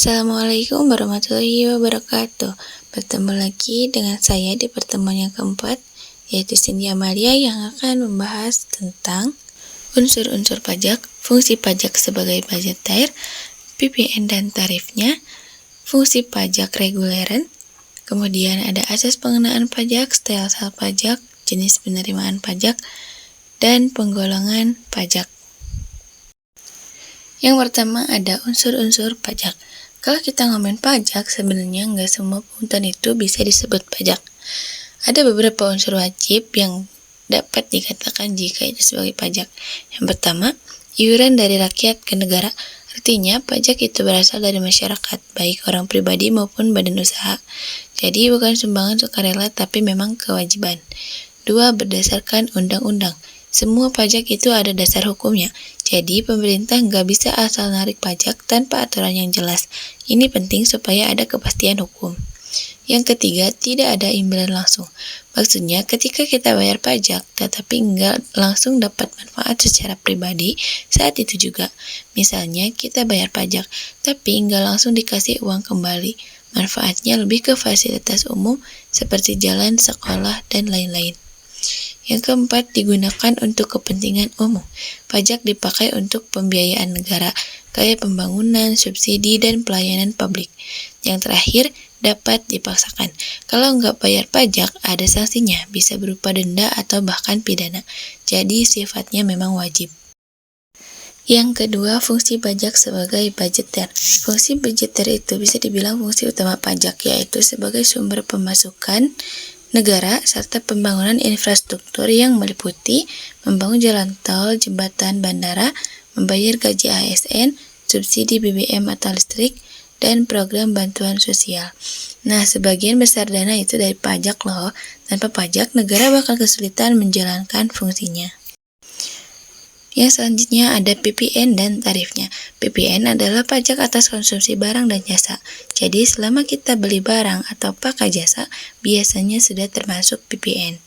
Assalamualaikum warahmatullahi wabarakatuh. Bertemu lagi dengan saya di pertemuan yang keempat, yaitu Cindy Amalia yang akan membahas tentang unsur-unsur pajak, fungsi pajak sebagai budgeter, PPN dan tarifnya, fungsi pajak reguleran, kemudian ada asas pengenaan pajak, stelsel pajak, jenis penerimaan pajak, dan penggolongan pajak. Yang pertama ada unsur-unsur pajak. Kalau kita ngomongin pajak, sebenarnya nggak semua pungutan itu bisa disebut pajak. Ada beberapa unsur wajib yang dapat dikatakan jika itu sebagai pajak. Yang pertama, iuran dari rakyat ke negara. Artinya, pajak itu berasal dari masyarakat, baik orang pribadi maupun badan usaha. Jadi, bukan sumbangan sukarela, tapi memang kewajiban. 2. Berdasarkan undang-undang. Semua pajak itu ada dasar hukumnya, jadi pemerintah nggak bisa asal narik pajak tanpa aturan yang jelas. Ini penting supaya ada kepastian hukum. Yang ketiga, tidak ada imbalan langsung. Maksudnya ketika kita bayar pajak, tetapi nggak langsung dapat manfaat secara pribadi saat itu juga. Misalnya kita bayar pajak, tapi nggak langsung dikasih uang kembali. Manfaatnya lebih ke fasilitas umum seperti jalan, sekolah, dan lain-lain. Yang keempat, digunakan untuk kepentingan umum. Pajak dipakai untuk pembiayaan negara, kayak pembangunan, subsidi, dan pelayanan publik. Yang terakhir, dapat dipaksakan. Kalau nggak bayar pajak, ada sanksinya, bisa berupa denda atau bahkan pidana. Jadi, sifatnya memang wajib. Yang kedua, fungsi pajak sebagai budgeter. Fungsi budgeter itu bisa dibilang fungsi utama pajak, yaitu sebagai sumber pemasukan negara serta pembangunan infrastruktur yang meliputi membangun jalan tol, jembatan, bandara, membayar gaji ASN, subsidi BBM atau listrik, dan program bantuan sosial. Nah, sebagian besar dana itu dari pajak loh. Tanpa pajak, negara bakal kesulitan menjalankan fungsinya. Yang selanjutnya ada PPN dan tarifnya. PPN adalah pajak atas konsumsi barang dan jasa. Jadi selama kita beli barang atau pakai jasa, biasanya sudah termasuk PPN.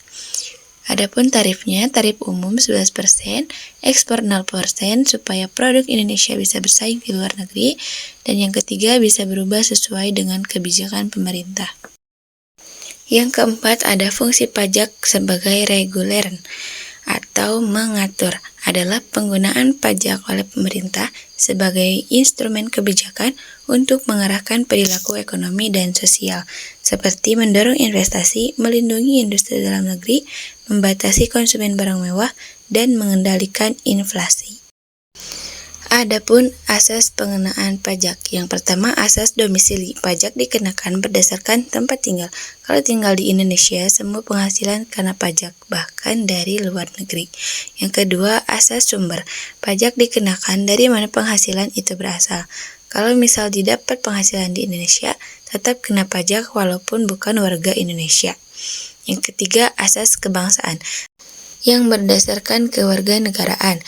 Adapun tarifnya, tarif umum 11%, ekspor 0% supaya produk Indonesia bisa bersaing di luar negeri. Dan yang ketiga bisa berubah sesuai dengan kebijakan pemerintah. Yang keempat ada fungsi pajak sebagai reguleran atau mengatur, adalah penggunaan pajak oleh pemerintah sebagai instrumen kebijakan untuk mengarahkan perilaku ekonomi dan sosial, seperti mendorong investasi, melindungi industri dalam negeri, membatasi konsumen barang mewah, dan mengendalikan inflasi. Adapun asas pengenaan pajak. Yang pertama, asas domisili. Pajak dikenakan berdasarkan tempat tinggal. Kalau tinggal di Indonesia, semua penghasilan kena pajak, bahkan dari luar negeri. Yang kedua, asas sumber. Pajak dikenakan dari mana penghasilan itu berasal. Kalau misal didapat penghasilan di Indonesia, tetap kena pajak walaupun bukan warga Indonesia. Yang ketiga, asas kebangsaan, yang berdasarkan kewarganegaraan.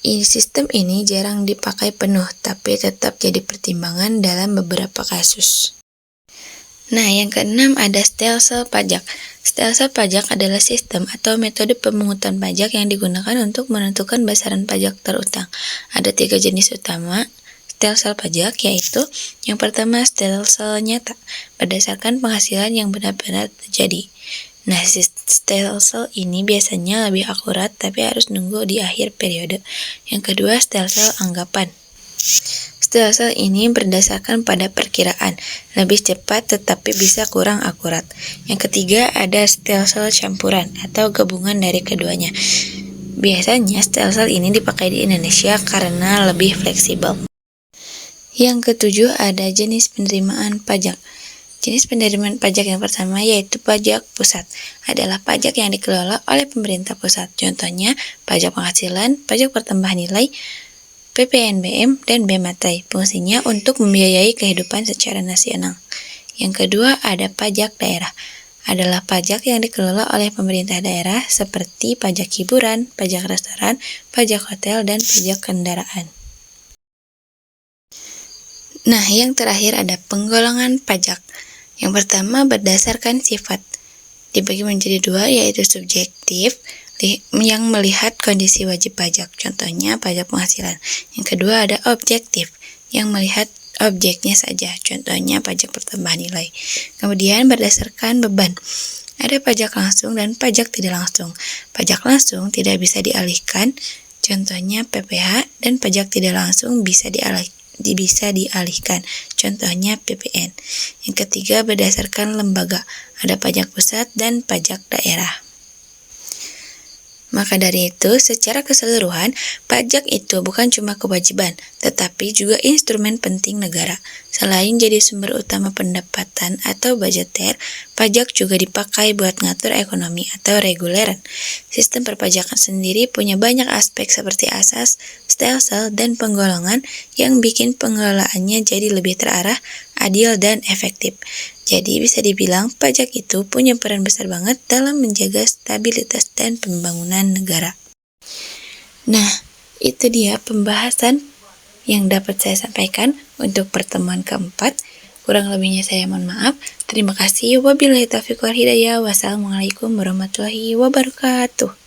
Sistem ini jarang dipakai penuh, tapi tetap jadi pertimbangan dalam beberapa kasus. Nah, yang keenam ada stelsel pajak. Stelsel pajak adalah sistem atau metode pemungutan pajak yang digunakan untuk menentukan besaran pajak terutang. Ada 3 jenis utama stelsel pajak, yaitu yang pertama stelsel nyata, berdasarkan penghasilan yang benar-benar terjadi. Nah, stelsel ini biasanya lebih akurat tapi harus nunggu di akhir periode. Yang kedua, stelsel anggapan. Stelsel ini berdasarkan pada perkiraan, lebih cepat tetapi bisa kurang akurat. Yang ketiga, ada stelsel campuran atau gabungan dari keduanya. Biasanya stelsel ini dipakai di Indonesia karena lebih fleksibel. Yang ketujuh, ada jenis penerimaan pajak. Jenis penerimaan pajak yang pertama yaitu pajak pusat, adalah pajak yang dikelola oleh pemerintah pusat. Contohnya, pajak penghasilan, pajak pertambahan nilai, PPNBM, dan Bea Matrai. Fungsinya untuk membiayai kehidupan secara nasional. Yang kedua, ada pajak daerah, adalah pajak yang dikelola oleh pemerintah daerah seperti pajak hiburan, pajak restoran, pajak hotel, dan pajak kendaraan. Nah, yang terakhir ada penggolongan pajak. Yang pertama berdasarkan sifat, dibagi menjadi 2, yaitu subjektif yang melihat kondisi wajib pajak, contohnya pajak penghasilan. Yang kedua ada objektif yang melihat objeknya saja, contohnya pajak pertambahan nilai. Kemudian berdasarkan beban, ada pajak langsung dan pajak tidak langsung. Pajak langsung tidak bisa dialihkan, contohnya PPh, dan pajak tidak langsung bisa dialihkan, contohnya PPN. Yang ketiga, berdasarkan lembaga, ada pajak pusat dan pajak daerah. Maka dari itu, secara keseluruhan, pajak itu bukan cuma kewajiban, tetapi juga instrumen penting negara. Selain jadi sumber utama pendapatan atau budgeter, pajak juga dipakai buat ngatur ekonomi atau reguleran. Sistem perpajakan sendiri punya banyak aspek seperti asas, stelsel, dan penggolongan yang bikin pengelolaannya jadi lebih terarah, adil, dan efektif. Jadi bisa dibilang pajak itu punya peran besar banget dalam menjaga stabilitas dan pembangunan negara. Nah, itu dia pembahasan yang dapat saya sampaikan untuk pertemuan keempat. Kurang lebihnya saya mohon maaf. Terima kasih. Wabillahi taufiq wal hidayah. Wassalamualaikum warahmatullahi wabarakatuh.